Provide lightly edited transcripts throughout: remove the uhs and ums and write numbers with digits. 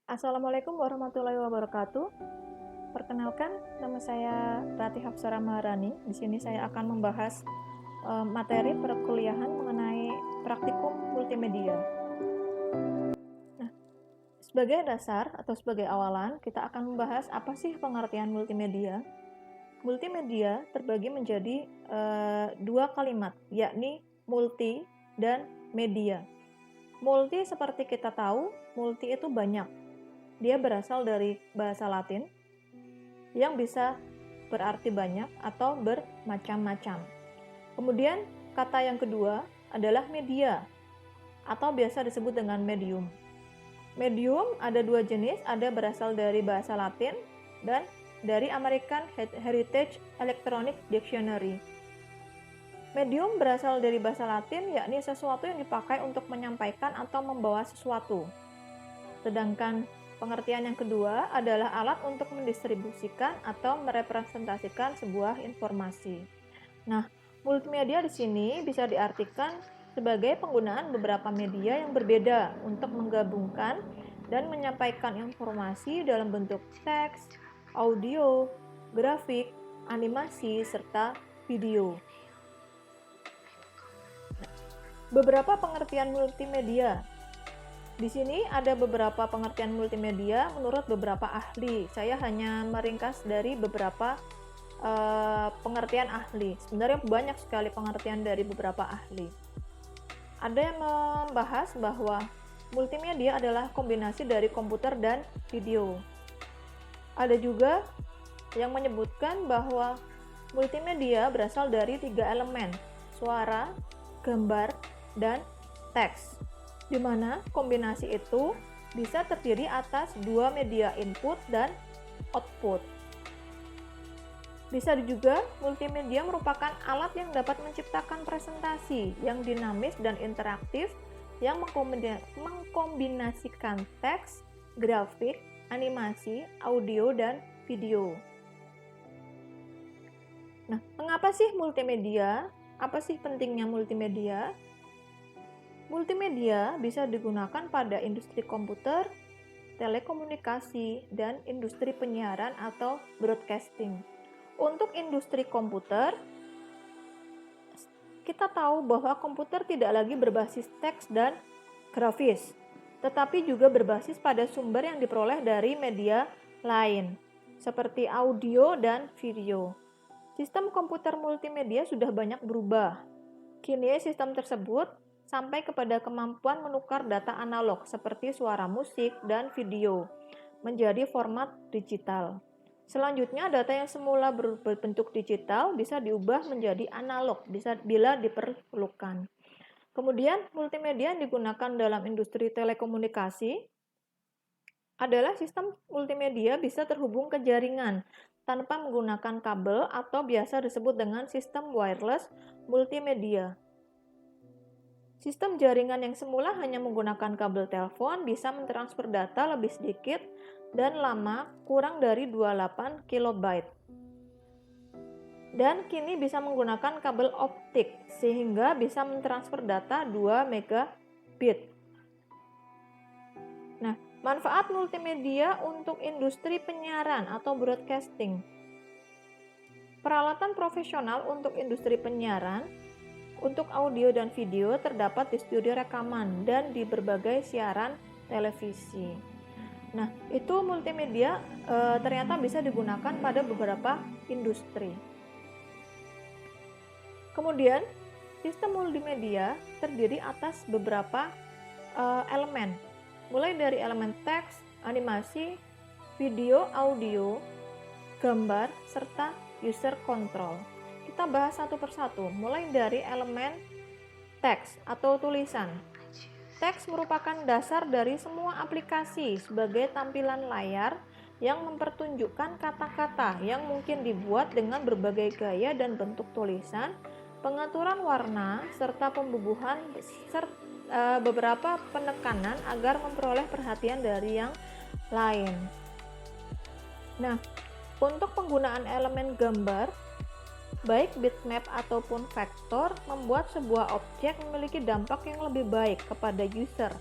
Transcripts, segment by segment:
Assalamualaikum warahmatullahi wabarakatuh. Perkenalkan, nama saya Rati Hafsara Maharani. Di sini saya akan membahas materi perkuliahan mengenai praktikum multimedia. Nah, sebagai dasar atau sebagai awalan, kita akan membahas apa sih pengertian multimedia. Multimedia terbagi menjadi dua kalimat, yakni multi dan media. Multi seperti kita tahu, multi itu banyak. Dia berasal dari bahasa Latin yang bisa berarti banyak atau bermacam-macam. Kemudian kata yang kedua adalah media atau biasa disebut dengan medium. Medium ada dua jenis, ada berasal dari bahasa Latin dan dari American Heritage Electronic Dictionary. Medium berasal dari bahasa Latin, yakni sesuatu yang dipakai untuk menyampaikan atau membawa sesuatu. Sedangkan pengertian yang kedua adalah alat untuk mendistribusikan atau merepresentasikan sebuah informasi. Nah, multimedia di sini bisa diartikan sebagai penggunaan beberapa media yang berbeda untuk menggabungkan dan menyampaikan informasi dalam bentuk teks, audio, grafik, animasi, serta video. Beberapa pengertian multimedia. Di sini ada beberapa pengertian multimedia menurut beberapa ahli. Saya hanya meringkas dari beberapa pengertian ahli. Sebenarnya banyak sekali pengertian dari beberapa ahli. Ada yang membahas bahwa multimedia adalah kombinasi dari komputer dan video. Ada juga yang menyebutkan bahwa multimedia berasal dari 3 elemen, suara, gambar, dan teks, di mana kombinasi itu bisa terdiri atas dua media input dan output. Bisa juga multimedia merupakan alat yang dapat menciptakan presentasi yang dinamis dan interaktif yang mengkombinasikan teks, grafik, animasi, audio, dan video. Nah, mengapa sih multimedia? Apa sih pentingnya multimedia? Multimedia bisa digunakan pada industri komputer, telekomunikasi, dan industri penyiaran atau broadcasting. Untuk industri komputer, kita tahu bahwa komputer tidak lagi berbasis teks dan grafis, tetapi juga berbasis pada sumber yang diperoleh dari media lain, seperti audio dan video. Sistem komputer multimedia sudah banyak berubah. Kini sistem tersebut sampai kepada kemampuan menukar data analog seperti suara musik dan video menjadi format digital. Selanjutnya, data yang semula berbentuk digital bisa diubah menjadi analog bila diperlukan. Kemudian, multimedia yang digunakan dalam industri telekomunikasi adalah sistem multimedia bisa terhubung ke jaringan tanpa menggunakan kabel atau biasa disebut dengan sistem wireless multimedia. Sistem jaringan yang semula hanya menggunakan kabel telepon bisa mentransfer data lebih sedikit dan lama kurang dari 28 KB. Dan kini bisa menggunakan kabel optik sehingga bisa mentransfer data 2 megabit. Nah, manfaat multimedia untuk industri penyiaran atau broadcasting. Peralatan profesional untuk industri penyiaran untuk audio dan video terdapat di studio rekaman dan di berbagai siaran televisi. Nah, itu multimedia ternyata bisa digunakan pada beberapa industri. Kemudian, sistem multimedia terdiri atas beberapa elemen, mulai dari elemen teks, animasi, video, audio, gambar, serta user control. Kita bahas satu persatu, mulai dari elemen teks atau tulisan. Teks merupakan dasar dari semua aplikasi sebagai tampilan layar yang mempertunjukkan kata-kata yang mungkin dibuat dengan berbagai gaya dan bentuk tulisan, pengaturan warna, serta pembubuhan beberapa penekanan agar memperoleh perhatian dari yang lain. Nah, untuk penggunaan elemen gambar, baik bitmap ataupun vektor, membuat sebuah objek memiliki dampak yang lebih baik kepada user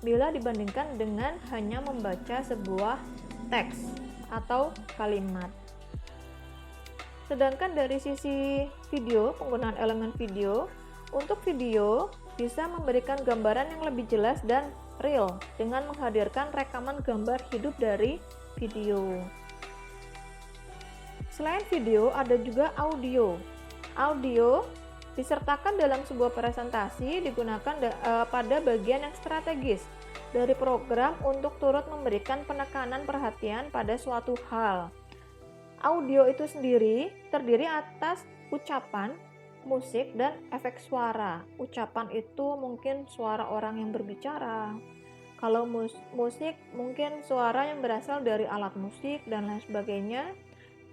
bila dibandingkan dengan hanya membaca sebuah teks atau kalimat. Sedangkan dari sisi video, penggunaan elemen video, untuk video bisa memberikan gambaran yang lebih jelas dan real dengan menghadirkan rekaman gambar hidup dari video. Selain video, ada juga audio. Audio disertakan dalam sebuah presentasi digunakan pada bagian yang strategis dari program untuk turut memberikan penekanan perhatian pada suatu hal. Audio itu sendiri terdiri atas ucapan, musik, dan efek suara. Ucapan itu mungkin suara orang yang berbicara. Kalau musik mungkin suara yang berasal dari alat musik dan lain sebagainya.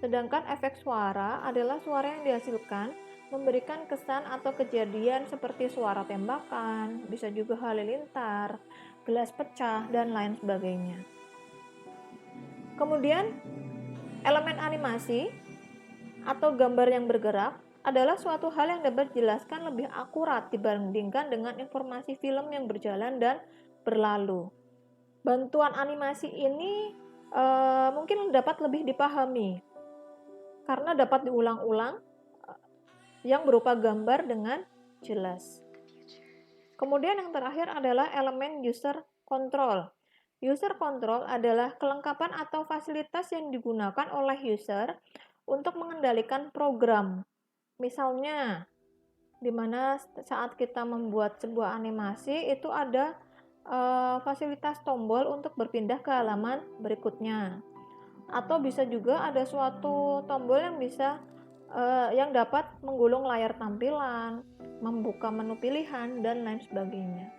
Sedangkan efek suara adalah suara yang dihasilkan memberikan kesan atau kejadian seperti suara tembakan, bisa juga halilintar, gelas pecah, dan lain sebagainya. Kemudian, elemen animasi atau gambar yang bergerak adalah suatu hal yang dapat dijelaskan lebih akurat dibandingkan dengan informasi film yang berjalan dan berlalu. Bantuan animasi ini mungkin dapat lebih dipahami karena dapat diulang-ulang yang berupa gambar dengan jelas. Kemudian yang terakhir adalah elemen user control. User control adalah kelengkapan atau fasilitas yang digunakan oleh user untuk mengendalikan program. Misalnya, di mana saat kita membuat sebuah animasi itu ada fasilitas tombol untuk berpindah ke halaman berikutnya. Atau bisa juga ada suatu tombol yang bisa yang dapat menggulung layar tampilan, membuka menu pilihan, dan lain sebagainya.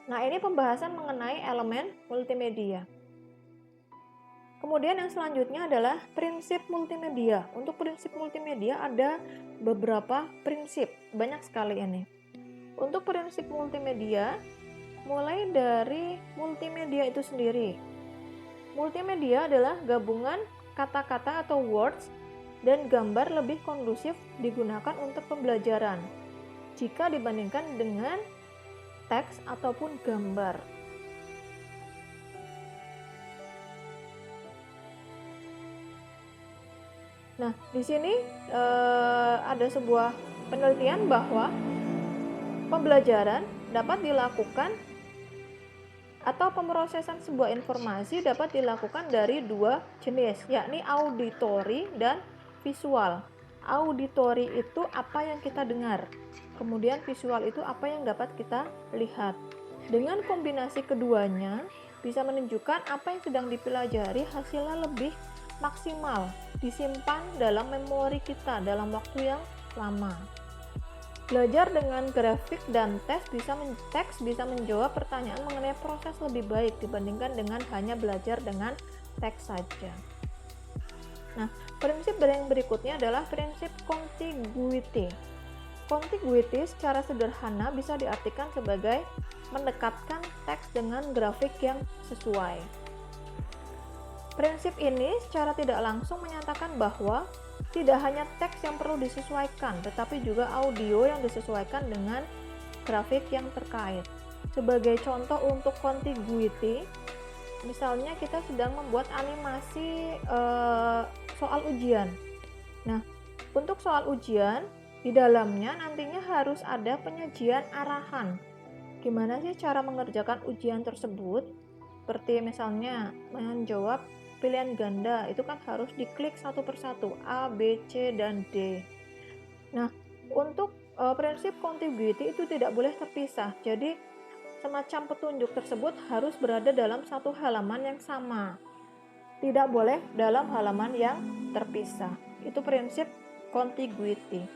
Nah, ini pembahasan mengenai elemen multimedia. Kemudian yang selanjutnya adalah prinsip multimedia. Untuk prinsip multimedia ada beberapa prinsip, banyak sekali ini. Untuk prinsip multimedia, mulai dari multimedia itu sendiri. Multimedia adalah gabungan kata-kata atau words dan gambar lebih kondusif digunakan untuk pembelajaran jika dibandingkan dengan teks ataupun gambar. Nah, di sini ada sebuah penelitian bahwa pembelajaran dapat dilakukan atau pemrosesan sebuah informasi dapat dilakukan dari dua jenis, yakni auditory dan visual. Auditory itu apa yang kita dengar, kemudian visual itu apa yang dapat kita lihat. Dengan kombinasi keduanya bisa menunjukkan apa yang sedang dipelajari hasilnya lebih maksimal, disimpan dalam memori kita dalam waktu yang lama. Belajar dengan grafik dan teks bisa menjawab pertanyaan mengenai proses lebih baik dibandingkan dengan hanya belajar dengan teks saja. Nah, prinsip yang berikutnya adalah prinsip contiguity. Contiguity secara sederhana bisa diartikan sebagai mendekatkan teks dengan grafik yang sesuai. Prinsip ini secara tidak langsung menyatakan bahwa tidak hanya teks yang perlu disesuaikan, tetapi juga audio yang disesuaikan dengan grafik yang terkait. Sebagai contoh untuk contiguity, misalnya kita sedang membuat animasi soal ujian. Nah, untuk soal ujian, di dalamnya nantinya harus ada penyajian arahan. Gimana sih cara mengerjakan ujian tersebut? Seperti misalnya menjawab pilihan ganda, itu kan harus diklik satu persatu, A, B, C, dan D. Nah, untuk prinsip contiguity itu tidak boleh terpisah. Jadi, semacam petunjuk tersebut harus berada dalam satu halaman yang sama. Tidak boleh dalam halaman yang terpisah. Itu prinsip contiguity.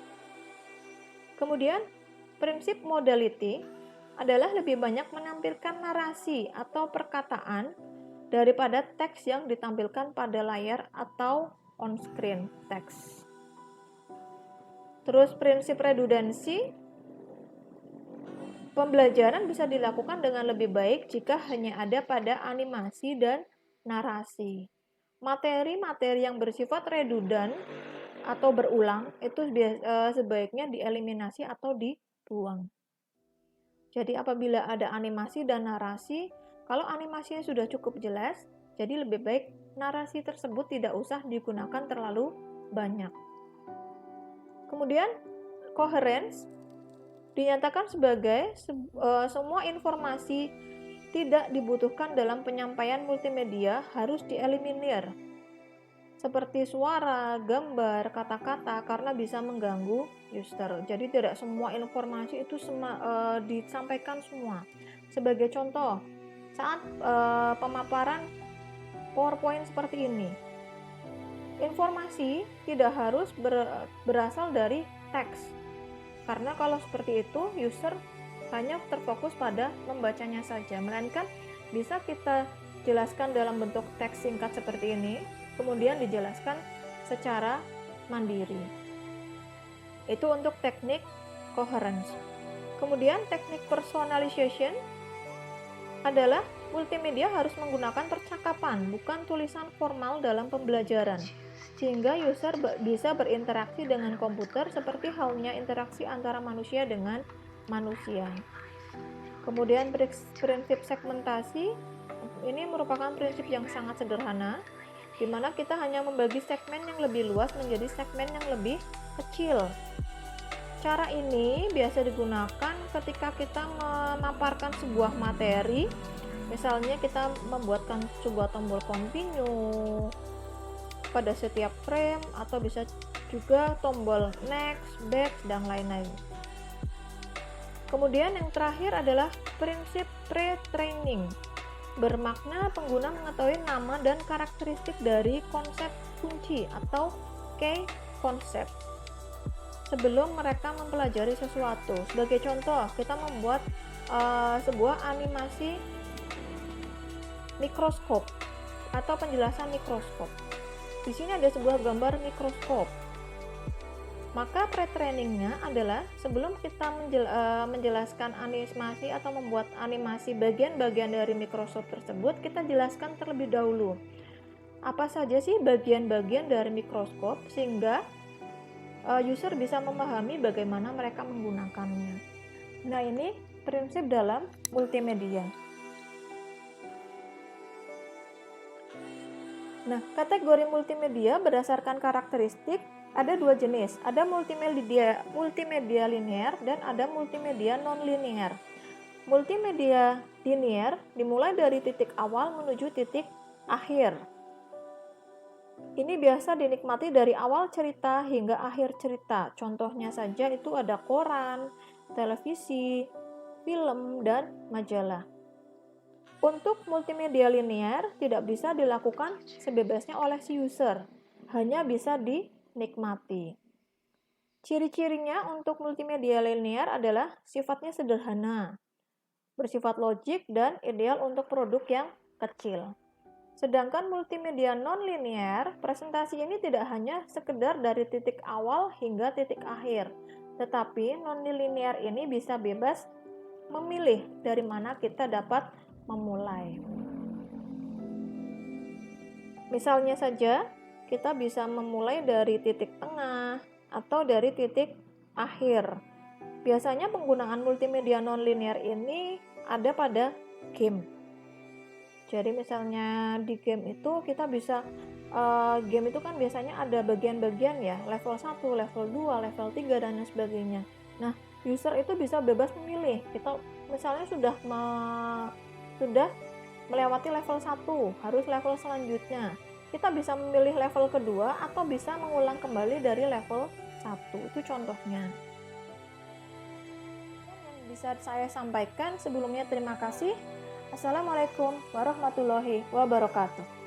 Kemudian, prinsip modality adalah lebih banyak menampilkan narasi atau perkataan daripada teks yang ditampilkan pada layar atau on-screen teks. Terus prinsip redundansi, pembelajaran bisa dilakukan dengan lebih baik jika hanya ada pada animasi dan narasi. Materi-materi yang bersifat redundan atau berulang itu sebaiknya dieliminasi atau dibuang. Jadi apabila ada animasi dan narasi, kalau animasinya sudah cukup jelas, jadi lebih baik narasi tersebut tidak usah digunakan terlalu banyak. Kemudian coherence dinyatakan sebagai semua informasi tidak dibutuhkan dalam penyampaian multimedia harus dieliminir, seperti suara, gambar, kata-kata, karena bisa mengganggu user. Jadi tidak semua informasi itu disampaikan semua. Sebagai contoh, saat pemaparan PowerPoint seperti ini, informasi tidak harus berasal dari teks, karena kalau seperti itu user hanya terfokus pada membacanya saja, melainkan bisa kita jelaskan dalam bentuk teks singkat seperti ini, kemudian dijelaskan secara mandiri. Itu untuk teknik coherence. Kemudian teknik personalization adalah multimedia harus menggunakan percakapan, bukan tulisan formal dalam pembelajaran, sehingga user bisa berinteraksi dengan komputer seperti halnya interaksi antara manusia dengan manusia. Kemudian prinsip segmentasi ini merupakan prinsip yang sangat sederhana, di mana kita hanya membagi segmen yang lebih luas menjadi segmen yang lebih kecil. Cara ini biasa digunakan ketika kita memaparkan sebuah materi, misalnya kita membuatkan sebuah tombol continue pada setiap frame, atau bisa juga tombol next, back, dan lain-lain. Kemudian yang terakhir adalah prinsip pre-training, bermakna pengguna mengetahui nama dan karakteristik dari konsep kunci atau key concept sebelum mereka mempelajari sesuatu. Sebagai contoh, kita membuat sebuah animasi mikroskop atau penjelasan mikroskop. Di sini ada sebuah gambar mikroskop. Maka pre-trainingnya adalah sebelum kita menjelaskan animasi atau membuat animasi bagian-bagian dari mikroskop tersebut, kita jelaskan terlebih dahulu apa saja sih bagian-bagian dari mikroskop, sehingga user bisa memahami bagaimana mereka menggunakannya. Nah, ini prinsip dalam multimedia. Nah, kategori multimedia berdasarkan karakteristik ada dua jenis, ada multimedia linear dan ada multimedia non-linear. Multimedia linear dimulai dari titik awal menuju titik akhir. Ini biasa dinikmati dari awal cerita hingga akhir cerita. Contohnya saja itu ada koran, televisi, film, dan majalah. Untuk multimedia linear tidak bisa dilakukan sebebasnya oleh si user, hanya bisa dinikmati. Ciri-cirinya untuk multimedia linear adalah sifatnya sederhana, bersifat logik, dan ideal untuk produk yang kecil. Sedangkan multimedia non-linear, presentasi ini tidak hanya sekedar dari titik awal hingga titik akhir, tetapi non-linear ini bisa bebas memilih dari mana kita dapat memulai. Misalnya saja, kita bisa memulai dari titik tengah atau dari titik akhir. Biasanya penggunaan multimedia non-linear ini ada pada game. Jadi misalnya di game itu kita bisa game itu kan biasanya ada bagian-bagian ya, level 1, level 2, level 3, dan lain sebagainya. Nah, user itu bisa bebas memilih. Kita misalnya sudah melewati level 1, harus level selanjutnya. Kita bisa memilih level kedua atau bisa mengulang kembali dari level 1. Itu contohnya. Yang bisa saya sampaikan sebelumnya, terima kasih. Assalamualaikum warahmatullahi wabarakatuh.